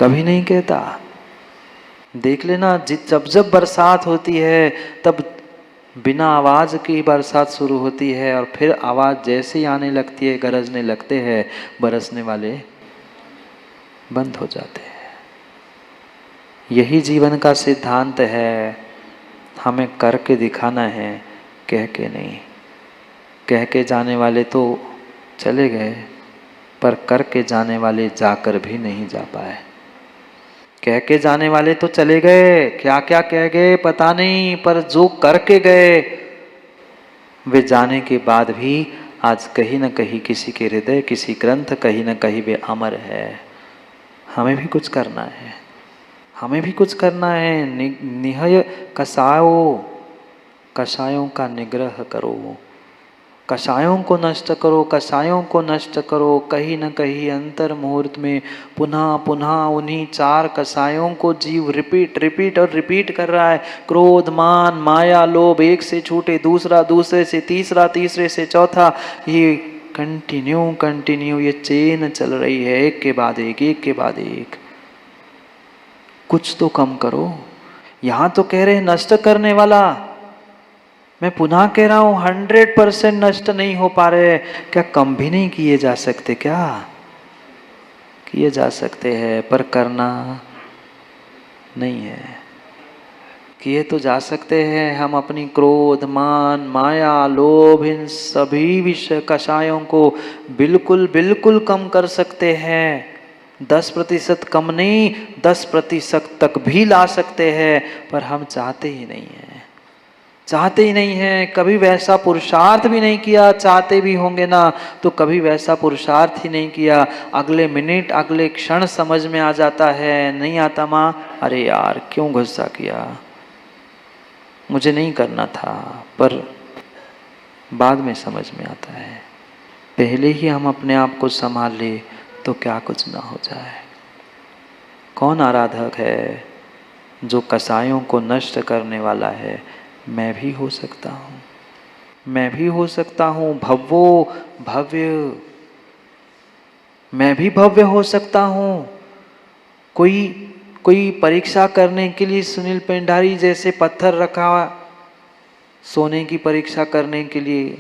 कभी नहीं कहता। देख लेना, जब जब बरसात होती है तब बिना आवाज की बरसात शुरू होती है, और फिर आवाज जैसे ही आने लगती है, गरजने लगते हैं, बरसने वाले बंद हो जाते हैं। यही जीवन का सिद्धांत है। हमें करके दिखाना है, कह के नहीं। कह के जाने वाले तो चले गए, पर करके जाने वाले जाकर भी नहीं जा पाए। कह के जाने वाले तो चले गए, क्या क्या कह गए पता नहीं, पर जो करके गए वे जाने के बाद भी आज कहीं न कहीं किसी के हृदय, किसी ग्रंथ, कहीं न कहीं वे अमर है। हमें भी कुछ करना है, हमें भी कुछ करना है। निहय कषायों का निग्रह करो, कषायों को नष्ट करो, कषायों को नष्ट करो। कहीं न कहीं अंतर मुहूर्त में पुनः पुनः उन्हीं चार कषायों को जीव रिपीट रिपीट और रिपीट कर रहा है। क्रोध, मान, माया, लोभ, एक से छूटे दूसरा, दूसरे से तीसरा, तीसरे से चौथा, ये कंटिन्यू ये चेन चल रही है, एक के बाद एक, एक के बाद एक। कुछ तो कम करो। यहां तो कह रहे हैं नष्ट करने वाला, मैं पुनः कह रहा हूं 100% नष्ट नहीं हो पा रहे। क्या कम भी नहीं किए जा सकते? क्या किए जा सकते हैं, पर करना नहीं है। किए तो जा सकते हैं। हम अपनी क्रोध, मान, माया, लोभ, इन सभी विषय कषायों को बिल्कुल बिल्कुल कम कर सकते हैं। 10% कम नहीं, 10% तक भी ला सकते हैं, पर हम चाहते ही नहीं हैं। चाहते ही नहीं है, कभी वैसा पुरुषार्थ भी नहीं किया। चाहते भी होंगे ना तो कभी वैसा पुरुषार्थ ही नहीं किया। अगले मिनट, अगले क्षण समझ में आ जाता है, नहीं आता माँ, अरे यार क्यों गुस्सा किया, मुझे नहीं करना था, पर बाद में समझ में आता है। पहले ही हम अपने आप को संभाल ले तो क्या कुछ ना हो जाए। कौन आराधक है जो कसायों को नष्ट करने वाला है? मैं भी हो सकता हूँ, मैं भी हो सकता हूँ। भव्वो भव्य, मैं भी भव्य हो सकता हूँ। कोई परीक्षा करने के लिए सुनील पेंडारी जैसे पत्थर रखा सोने की परीक्षा करने के लिए,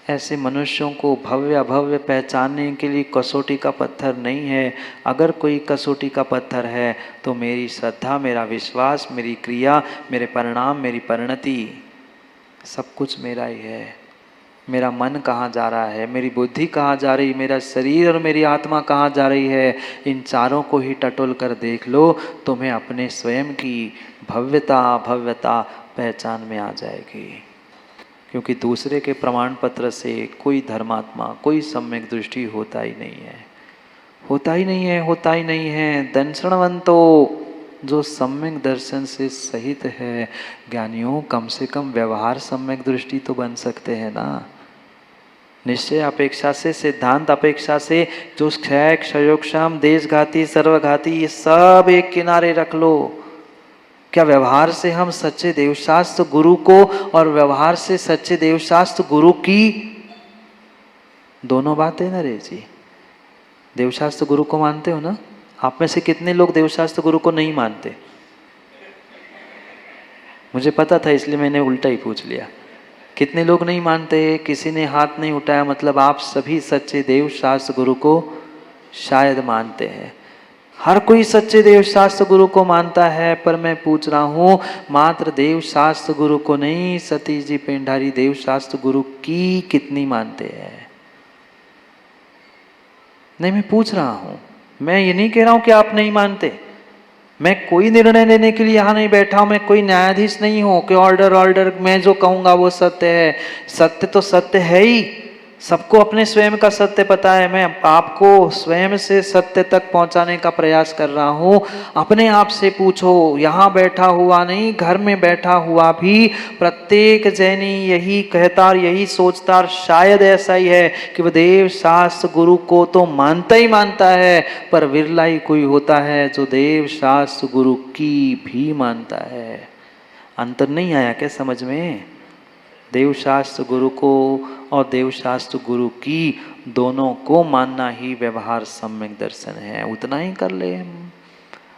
ऐसे मनुष्यों को भव्य अभव्य पहचानने के लिए कसौटी का पत्थर नहीं है। अगर कोई कसौटी का पत्थर है तो मेरी श्रद्धा, मेरा विश्वास, मेरी क्रिया, मेरे परिणाम, मेरी परिणति, सब कुछ मेरा ही है। मेरा मन कहाँ जा रहा है, मेरी बुद्धि कहाँ जा रही, मेरा शरीर और मेरी आत्मा कहाँ जा रही है, इन चारों को ही टटोल कर देख लो, तुम्हें अपने स्वयं की भव्यता पहचान में आ जाएगी। क्योंकि दूसरे के प्रमाण पत्र से कोई धर्मात्मा, कोई सम्यक दृष्टि होता ही नहीं है, होता ही नहीं है, होता ही नहीं है। दर्शनवंतो, जो सम्यक दर्शन से सहित है, ज्ञानियों, कम से कम व्यवहार सम्यक दृष्टि तो बन सकते हैं ना। निश्चय अपेक्षा से, सिद्धांत अपेक्षा से, जो क्षय, क्षयोक्षम, देशघाती, सर्वघाती, ये सब एक किनारे रख लो। क्या व्यवहार से हम सच्चे देवशास्त्र गुरु को और व्यवहार से सच्चे देवशास्त्र गुरु की दोनों बातें नरेश जी? देवशास्त्र गुरु को मानते हो ना? आप में से कितने लोग देवशास्त्र गुरु को नहीं मानते? मुझे पता था, इसलिए मैंने उल्टा ही पूछ लिया। कितने लोग नहीं मानते? किसी ने हाथ नहीं उठाया, मतलब आप सभी सच्चे देवशास्त्र गुरु को शायद मानते हैं। हर कोई सच्चे देवशास्त्र गुरु को मानता है, पर मैं पूछ रहा हूं, मात्र देवशास्त्र गुरु को नहीं, सतीश जी पेंडारी देवशास्त्र गुरु की कितनी मानते हैं? नहीं, मैं पूछ रहा हूं, मैं ये नहीं कह रहा हूं कि आप नहीं मानते। मैं कोई निर्णय लेने के लिए यहाँ नहीं बैठा हूं, मैं कोई न्यायाधीश नहीं हूं कि ऑर्डर मैं जो कहूंगा वो सत्य है। सत्य तो सत्य है ही, सबको अपने स्वयं का सत्य पता है। मैं आपको स्वयं से सत्य तक पहुंचाने का प्रयास कर रहा हूं। अपने आप से पूछो, यहाँ बैठा हुआ नहीं, घर में बैठा हुआ भी प्रत्येक जैनी यही कहता और यही सोचता, और शायद ऐसा ही है कि वह देव शास्त्र गुरु को तो मानता ही मानता है, पर विरला ही कोई होता है जो देव शास्त्र गुरु की भी मानता है। अंतर नहीं आया क्या समझ में? देवशास्त्र गुरु को और देवशास्त्र गुरु की, दोनों को मानना ही व्यवहार सम्यक दर्शन है। उतना ही कर ले हम।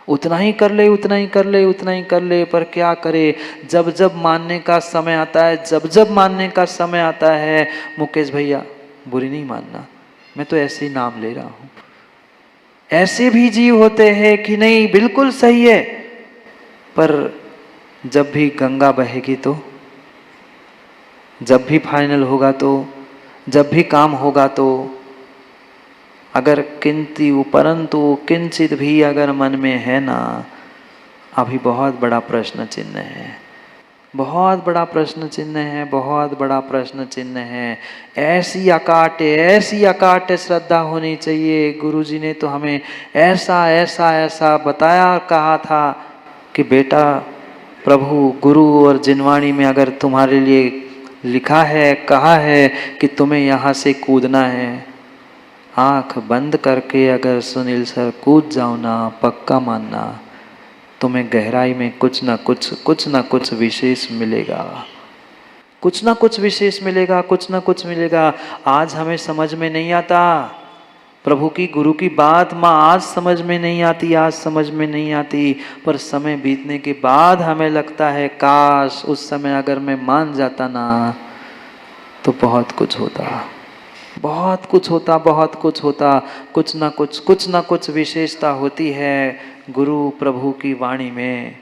उतना ही कर ले, उतना ही कर ले, उतना ही कर ले, पर क्या करे, जब जब मानने का समय आता है, जब जब मानने का समय आता है, मुकेश भैया बुरी नहीं मानना, मैं तो ऐसे ही नाम ले रहा हूं, ऐसे भी जीव होते हैं कि नहीं बिल्कुल सही है, पर जब भी गंगा बहेगी तो, जब भी फाइनल होगा तो, जब भी काम होगा तो, अगर किंतु परंतु किंचित भी अगर मन में है ना, अभी बहुत बड़ा प्रश्न चिन्ह है, बहुत बड़ा प्रश्न चिन्ह है, बहुत बड़ा प्रश्न चिन्ह है। ऐसी अकाट्य श्रद्धा होनी चाहिए। गुरुजी ने तो हमें ऐसा ऐसा ऐसा बताया, कहा था कि बेटा प्रभु गुरु और जिनवाणी में अगर तुम्हारे लिए लिखा है, कहा है कि तुम्हें यहाँ से कूदना है, आंख बंद करके अगर सुनील सर कूद जाओ ना, पक्का मानना तुम्हें गहराई में कुछ ना कुछ विशेष मिलेगा, कुछ ना कुछ विशेष मिलेगा, कुछ ना कुछ मिलेगा। आज हमें समझ में नहीं आता प्रभु की गुरु की बात, माँ आज समझ में नहीं आती, आज समझ में नहीं आती, पर समय बीतने के बाद हमें लगता है काश उस समय अगर मैं मान जाता ना तो बहुत कुछ होता, बहुत कुछ होता, बहुत कुछ होता। कुछ ना कुछ विशेषता होती है गुरु प्रभु की वाणी में,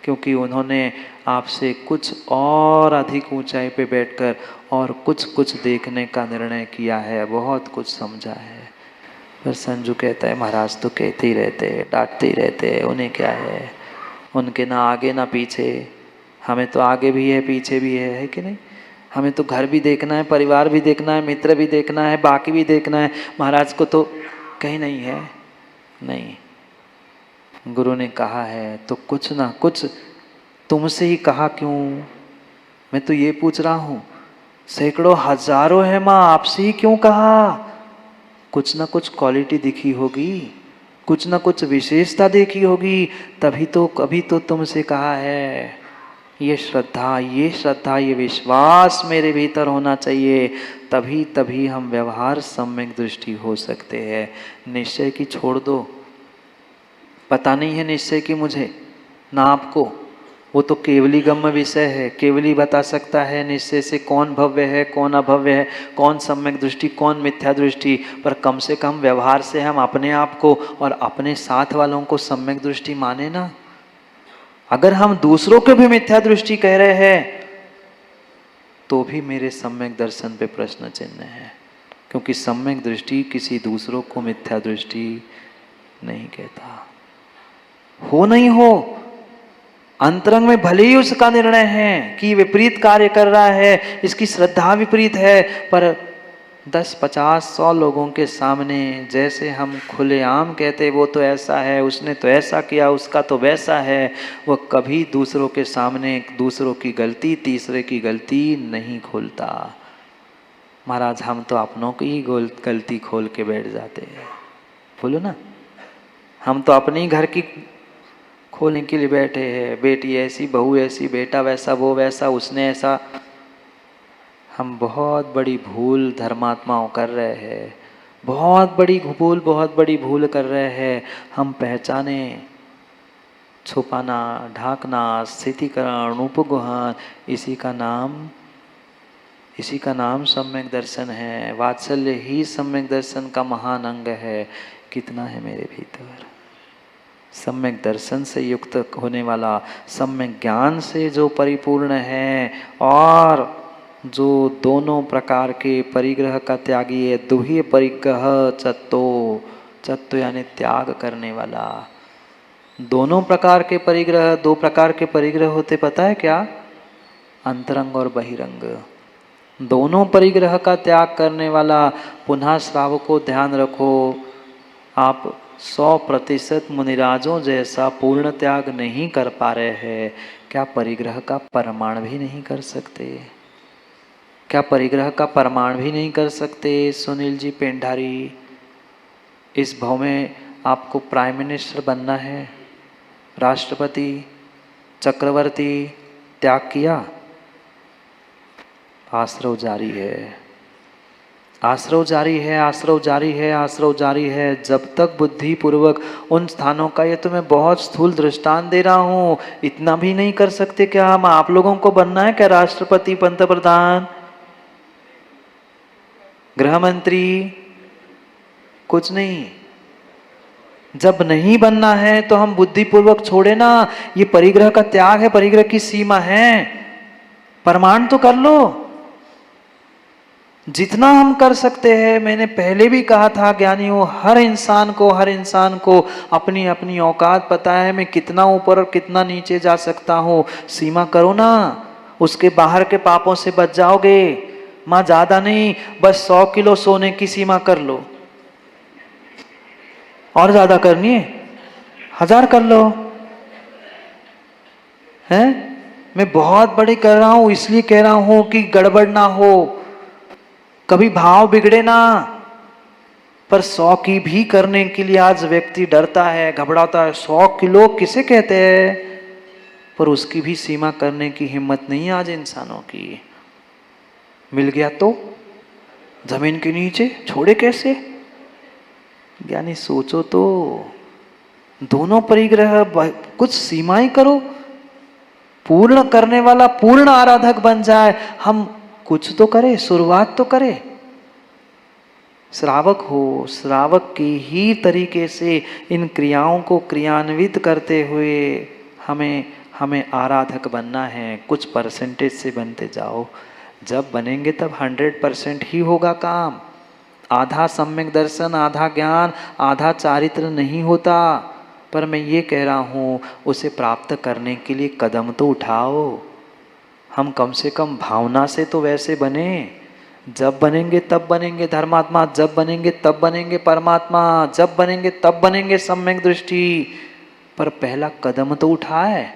क्योंकि उन्होंने आपसे कुछ और अधिक ऊंचाई पे बैठकर और कुछ देखने का निर्णय किया है, बहुत कुछ समझा है। पर संजू कहता है महाराज तो कहते ही रहते, डांटते ही रहते, उन्हें क्या है, उनके ना आगे ना पीछे, हमें तो आगे भी है पीछे भी है कि नहीं? हमें तो घर भी देखना है, परिवार भी देखना है, मित्र भी देखना है, बाकी भी देखना है। महाराज को तो कहीं नहीं है, नहीं। गुरु ने कहा है तो कुछ ना कुछ, तुमसे ही कहा क्यों, मैं तो ये पूछ रहा हूँ, सैकड़ों हजारों है माँ, आपसे ही क्यों कहा? कुछ ना कुछ क्वालिटी दिखी होगी, कुछ ना कुछ विशेषता देखी होगी, तभी तो कभी तो तुमसे कहा है। ये श्रद्धा, ये विश्वास मेरे भीतर होना चाहिए, तभी हम व्यवहार सम्यक दृष्टि हो सकते हैं। निश्चय की छोड़ दो, पता नहीं है निश्चय की मुझे ना आपको, वो तो केवली गम्य विषय है, केवली बता सकता है निश्चय से कौन भव्य है, कौन अभव्य है, कौन सम्यक दृष्टि, कौन मिथ्या दृष्टि। पर कम से कम व्यवहार से हम अपने आप को और अपने साथ वालों को सम्यक दृष्टि माने ना। अगर हम दूसरों के भी मिथ्या दृष्टि कह रहे हैं तो भी मेरे सम्यक दर्शन पे प्रश्न चिन्ह है, क्योंकि सम्यक दृष्टि किसी दूसरों को मिथ्या दृष्टि नहीं कहता। हो नहीं हो, अंतरंग में भले ही उसका निर्णय है कि विपरीत कार्य कर रहा है, इसकी श्रद्धा विपरीत है, पर 10, 50, 100 लोगों के सामने जैसे हम खुलेआम कहते वो तो ऐसा है, उसने तो ऐसा किया, उसका तो वैसा है, वो कभी दूसरों के सामने दूसरों की गलती, तीसरे की गलती नहीं खोलता। महाराज हम तो अपनों की ही गलती खोल के बैठ जाते हैं, बोलो ना, हम तो अपने ही घर की खोलने के लिए बैठे हैं, बेटी ऐसी, बहू ऐसी, बेटा वैसा, वो वैसा, उसने ऐसा। हम बहुत बड़ी भूल धर्मात्माओं कर रहे हैं, बहुत बड़ी भूल कर रहे हैं। हम पहचाने, छुपाना, ढाकना, स्थितिकरण, उपगुहन, इसी का नाम सम्यक दर्शन है। वात्सल्य ही सम्यक दर्शन का महान अंग है। कितना है मेरे भीतर सम्यक दर्शन से युक्त होने वाला, सम्यक ज्ञान से जो परिपूर्ण है, और जो दोनों प्रकार के परिग्रह का त्यागी है। दुह्य परिग्रह चत्तो यानी त्याग करने वाला। दोनों प्रकार के परिग्रह, 2 प्रकार के परिग्रह होते पता है क्या? अंतरंग और बहिरंग। दोनों परिग्रह का त्याग करने वाला। पुनः श्रावकों ध्यान रखो, आप 100% मुनिराजों जैसा पूर्ण त्याग नहीं कर पा रहे हैं, क्या परिग्रह का प्रमाण भी नहीं कर सकते? क्या परिग्रह का प्रमाण भी नहीं कर सकते? सुनील जी पेंडारी, इस भाव में आपको प्राइम मिनिस्टर बनना है, राष्ट्रपति, चक्रवर्ती, त्याग किया, आश्रव जारी है। आश्रव जारी है, आश्रव जारी है, आश्रव जारी है। जब तक बुद्धि पूर्वक उन स्थानों का, ये तो मैं बहुत स्थूल दृष्टांत दे रहा हूँ, इतना भी नहीं कर सकते क्या हम? आप लोगों को बनना है क्या राष्ट्रपति, पंतप्रधान, गृह मंत्री? कुछ नहीं। जब नहीं बनना है तो हम बुद्धि पूर्वक छोड़े ना। ये परिग्रह का त्याग है, परिग्रह की सीमा है। प्रमाण तो कर लो जितना हम कर सकते हैं। मैंने पहले भी कहा था ज्ञानियों, हर इंसान को अपनी अपनी औकात पता है, मैं कितना ऊपर और कितना नीचे जा सकता हूँ। सीमा करो ना, उसके बाहर के पापों से बच जाओगे। माँ ज्यादा नहीं, बस 100 किलो सोने की सीमा कर लो। और ज्यादा करनी है 1000 कर लो। हैं? मैं बहुत बड़ी कर रहा हूं, इसलिए कह रहा हूं कि गड़बड़ ना हो, कभी भाव बिगड़े ना। पर 100 की भी करने के लिए आज व्यक्ति डरता है, घबराता है। 100 किलो किसे कहते हैं? पर उसकी भी सीमा करने की हिम्मत नहीं आज इंसानों की। मिल गया तो जमीन के नीचे छोड़े कैसे? यानी सोचो तो, दोनों परिग्रह कुछ सीमाएं करो। पूर्ण करने वाला पूर्ण आराधक बन जाए। हम कुछ तो करें, शुरुआत तो करें। श्रावक हो, श्रावक की ही तरीके से इन क्रियाओं को क्रियान्वित करते हुए हमें आराधक बनना है। कुछ परसेंटेज से बनते जाओ। जब बनेंगे तब 100% ही होगा काम। आधा सम्यक दर्शन, आधा ज्ञान, आधा चारित्र नहीं होता। पर मैं ये कह रहा हूँ, उसे प्राप्त करने के लिए कदम तो उठाओ। हम कम से कम भावना से तो वैसे बने। जब बनेंगे तब बनेंगे धर्मात्मा, जब बनेंगे तब बनेंगे परमात्मा, जब बनेंगे तब बनेंगे सम्यक दृष्टि। पर पहला कदम तो उठाए।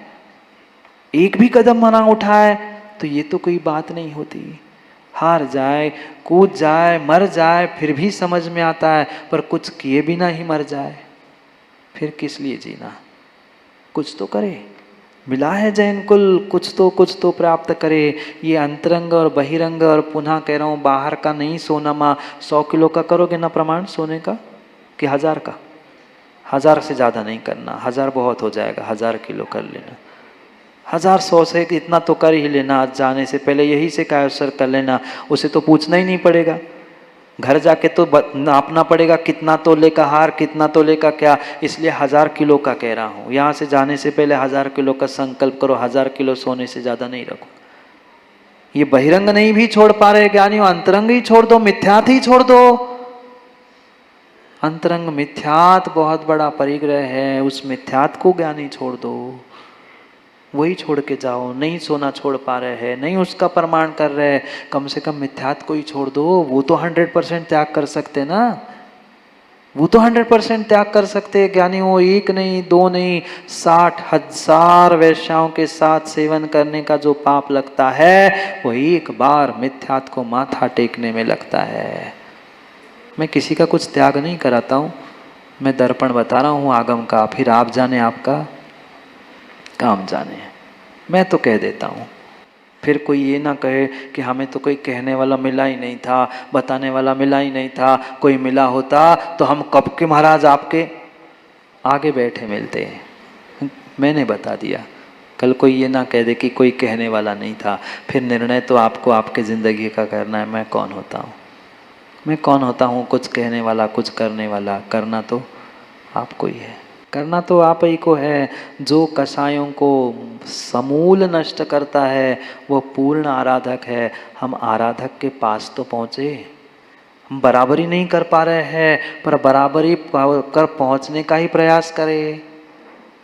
एक भी कदम मना उठाए तो ये तो कोई बात नहीं होती। हार जाए, कूद जाए, मर जाए, फिर भी समझ में आता है। पर कुछ किए बिना ही मर जाए, फिर किस लिए जीना? कुछ तो करे। मिला है जैन कुल, कुछ तो प्राप्त करे। ये अंतरंग और बहिरंग, और पुनः कह रहा हूँ बाहर का नहीं सोना। माँ 100 किलो का करोगे ना प्रमाण सोने का, कि 1000 का? 1000 से ज़्यादा नहीं करना, 1000 बहुत हो जाएगा, 1000 किलो कर लेना। 1000 100 से इतना तो कर ही लेना। आज जाने से पहले यही से कायसर कर लेना, उसे तो पूछना ही नहीं पड़ेगा। घर जाके तो नापना पड़ेगा कितना तोले का हार, कितना तोले का क्या। इसलिए 1000 किलो का कह रहा हूँ। यहाँ से जाने से पहले 1000 किलो का संकल्प करो। 1000 किलो सोने से ज़्यादा नहीं रखो। ये बहिरंग नहीं भी छोड़ पा रहे ज्ञानियों, अंतरंग ही छोड़ दो, मिथ्यात ही छोड़ दो। अंतरंग मिथ्यात बहुत बड़ा परिग्रह है, उस मिथ्यात को ज्ञानी छोड़ दो। वही छोड़ के जाओ। नहीं सोना छोड़ पा रहे हैं, नहीं उसका प्रमाण कर रहे हैं, कम से कम मिथ्यात को ही छोड़ दो। वो तो 100% त्याग कर सकते ना। वो तो 100% त्याग कर सकते ज्ञानी हो। एक नहीं, दो नहीं, 60,000 वैश्याओं के साथ सेवन करने का जो पाप लगता है, वो एक बार मिथ्यात को माथा टेकने में लगता है। मैं किसी का कुछ त्याग नहीं कराता हूँ, मैं दर्पण बता रहा हूँ आगम का। फिर आप जाने, आपका काम जाने। मैं तो कह देता हूँ, फिर कोई ये ना कहे कि हमें तो कोई कहने वाला मिला ही नहीं था, बताने वाला मिला ही नहीं था। कोई मिला होता तो हम कब के महाराज आपके आगे बैठे मिलते हैं। मैंने बता दिया। कल कोई ये ना कह दे कि कोई कहने वाला नहीं था, फिर निर्णय तो आपको आपके ज़िंदगी का करना है। मैं कौन होता हूँ? मैं कौन होता हूँ कुछ कहने वाला, कुछ करने वाला? करना तो आपको ही है। करना तो आप ही को है। जो कसायों को समूल नष्ट करता है वो पूर्ण आराधक है। हम आराधक के पास तो पहुँचे। हम बराबरी नहीं कर पा रहे हैं, पर बराबरी कर पहुँचने का ही प्रयास करें।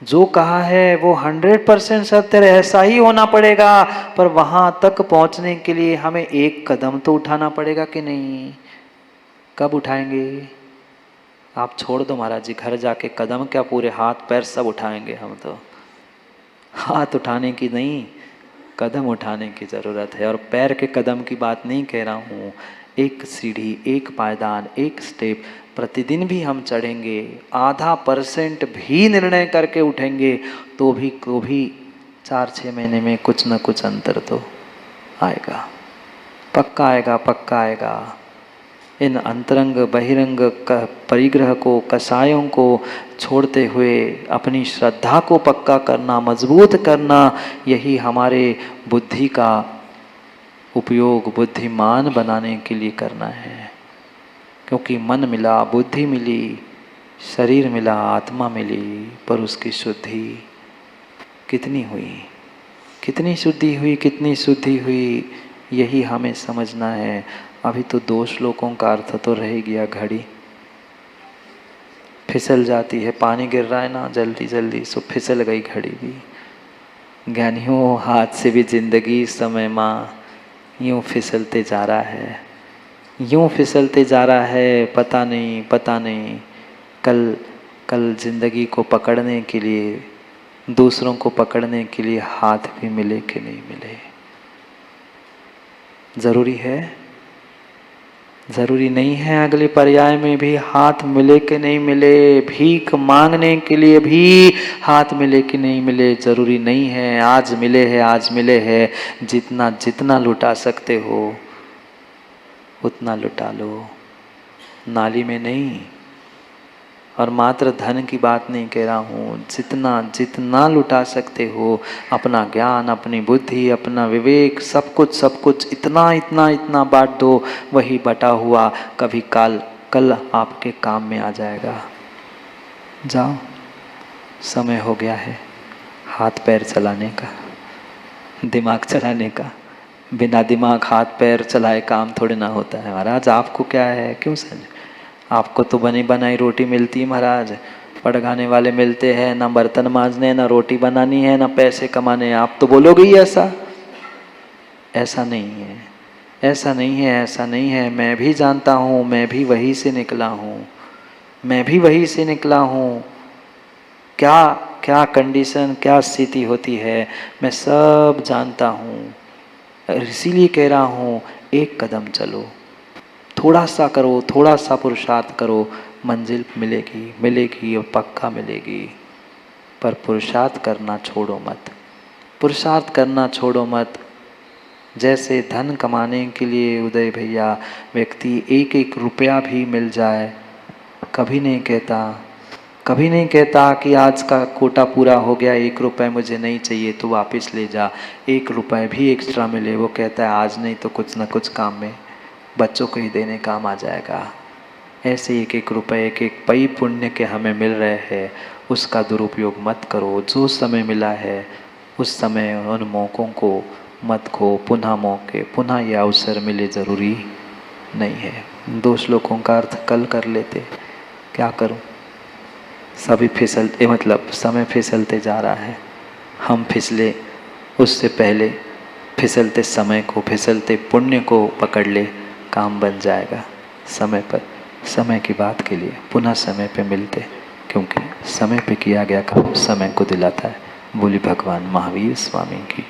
जो कहा है वो 100% सत्य है, ऐसा ही होना पड़ेगा। पर वहाँ तक पहुँचने के लिए हमें एक कदम तो उठाना पड़ेगा कि नहीं? कब उठाएंगे? आप छोड़ दो महाराज जी, घर जाके कदम क्या, पूरे हाथ पैर सब उठाएंगे हम तो। हाथ उठाने की नहीं, कदम उठाने की ज़रूरत है। और पैर के कदम की बात नहीं कह रहा हूँ, एक सीढ़ी, एक पायदान, एक स्टेप प्रतिदिन भी हम चढ़ेंगे, 0.5% भी निर्णय करके उठेंगे तो भी 4-6 महीने में कुछ न कुछ अंतर तो आएगा। पक्का आएगा, पक्का आएगा। इन अंतरंग बहिरंग परिग्रह को, कसायों को छोड़ते हुए अपनी श्रद्धा को पक्का करना, मजबूत करना, यही हमारे बुद्धि का उपयोग बुद्धिमान बनाने के लिए करना है। क्योंकि मन मिला, बुद्धि मिली, शरीर मिला, आत्मा मिली, पर उसकी शुद्धि कितनी हुई, कितनी शुद्धि हुई, कितनी शुद्धि हुई, यही हमें समझना है। अभी तो 2 श्लोकों का अर्थ तो रह गया। घड़ी फिसल जाती है, पानी गिर रहा है ना जल्दी जल्दी, सो फिसल गई घड़ी भी। ज्ञानियों हाथ से भी जिंदगी समय माँ यूँ फिसलते जा रहा है, यूँ फिसलते जा रहा है। पता नहीं, पता नहीं कल जिंदगी को पकड़ने के लिए, दूसरों को पकड़ने के लिए हाथ भी मिले कि नहीं मिले। जरूरी है, जरूरी नहीं है अगले पर्याय में भी हाथ मिले कि नहीं मिले, भीख मांगने के लिए भी हाथ मिले कि नहीं मिले, जरूरी नहीं है। आज मिले है, आज मिले है, जितना जितना लुटा सकते हो उतना लुटा लो, नाली में नहीं। और मात्र धन की बात नहीं कह रहा हूँ, जितना जितना लुटा सकते हो, अपना ज्ञान, अपनी बुद्धि, अपना विवेक, सब कुछ इतना इतना इतना बांट दो। वही बटा हुआ कभी कल आपके काम में आ जाएगा। जाओ, समय हो गया है हाथ पैर चलाने का, दिमाग चलाने का। बिना दिमाग हाथ पैर चलाए काम थोड़े ना होता है महाराज। आपको क्या है, क्यों समझ, आपको तो बनी बनाई रोटी मिलती है महाराज। पड़गाने वाले मिलते हैं, ना बर्तन मांजने, ना रोटी बनानी है, ना पैसे कमाने हैं। आप तो बोलोगे ही ऐसा, ऐसा नहीं है, ऐसा नहीं है, ऐसा नहीं है। मैं भी जानता हूँ, मैं भी वहीं से निकला हूँ, मैं भी वहीं से निकला हूँ। क्या क्या कंडीशन, क्या स्थिति होती है, मैं सब जानता हूँ। इसीलिए कह रहा हूँ, एक कदम चलो, थोड़ा सा करो, थोड़ा सा पुरुषार्थ करो, मंजिल मिलेगी, मिलेगी और पक्का मिलेगी। पर पुरुषार्थ करना छोड़ो मत, पुरुषार्थ करना छोड़ो मत। जैसे धन कमाने के लिए उदय भैया व्यक्ति एक एक रुपया भी मिल जाए, कभी नहीं कहता कि आज का कोटा पूरा हो गया, 1 रुपये मुझे नहीं चाहिए तो वापस ले जा, 1 रुपये भी एक्स्ट्रा मिले। वो कहता है आज नहीं तो कुछ ना कुछ काम में बच्चों को ही देने काम आ जाएगा। ऐसे एक एक रुपये, एक एक पई पुण्य के हमें मिल रहे हैं, उसका दुरुपयोग मत करो। जो समय मिला है उस समय उन मौक़ों को मत खो। पुनः मौके, पुनः ये अवसर मिले ज़रूरी नहीं है। 2 श्लोकों का अर्थ कल कर लेते, क्या करूं, सभी फिसलते, मतलब समय फिसलते जा रहा है। हम फिसले उससे पहले फिसलते समय को, फिसलते पुण्य को पकड़ ले, काम बन जाएगा समय पर। समय की बात के लिए पुनः समय पे मिलते, क्योंकि समय पे किया गया काम समय को दिलाता है। बोली भगवान महावीर स्वामी की।